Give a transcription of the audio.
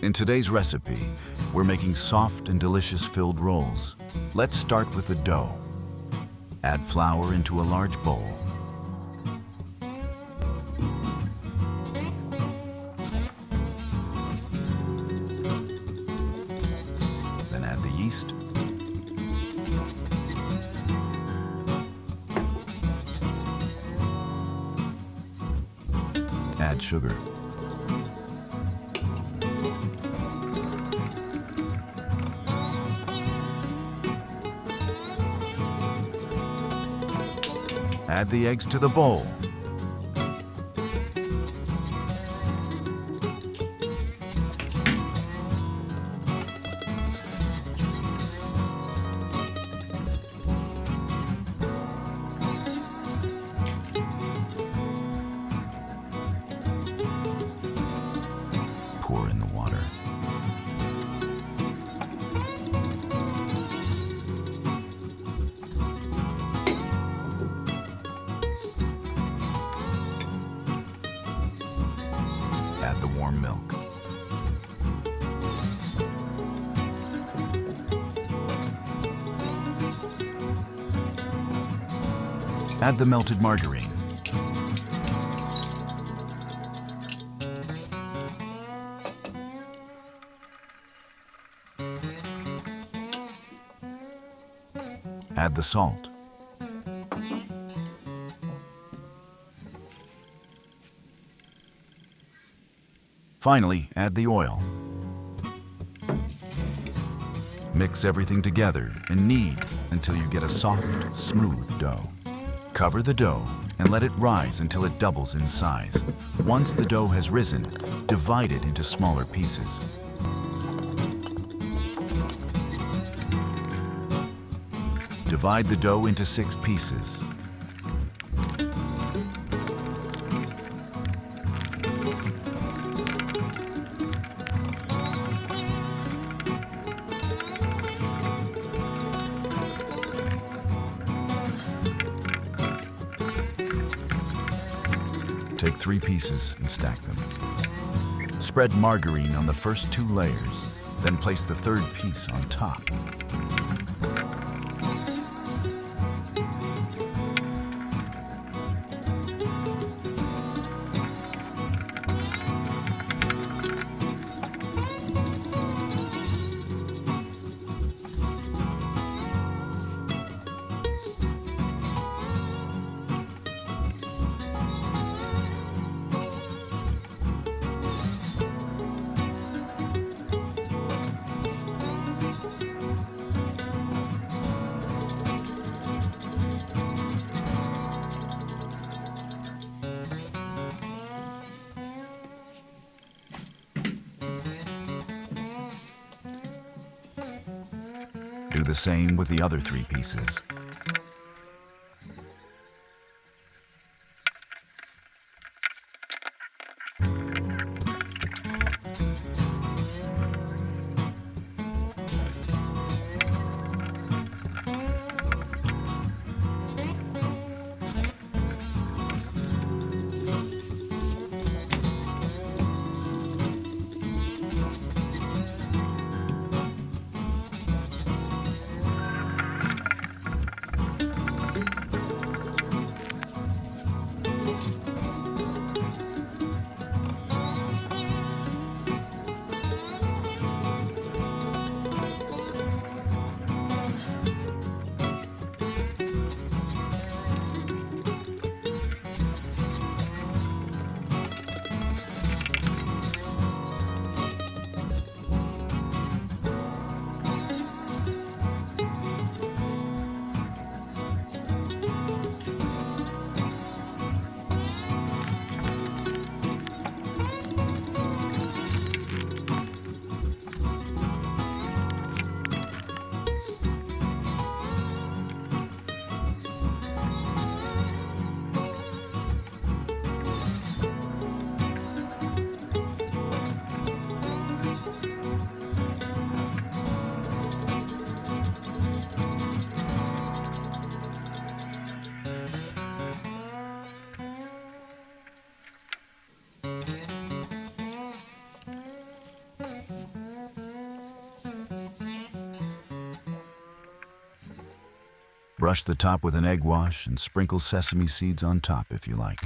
In today's recipe, we're making soft and delicious filled rolls. Let's start with the dough. Add flour into a large bowl. Then add the yeast. Add sugar. Add the eggs to the bowl. Pour in the water. Add the warm milk. Add the melted margarine. Add the salt. Finally, add the oil. Mix everything together and knead until you get a soft, smooth dough. Cover the dough and let it rise until it doubles in size. Once the dough has risen, divide it into smaller pieces. Divide the dough into 6 pieces. Take 3 pieces and stack them. Spread margarine on the first 2 layers, then place the 3rd piece on top. Do the same with the other 3 pieces. Brush the top with an egg wash and sprinkle sesame seeds on top if you like.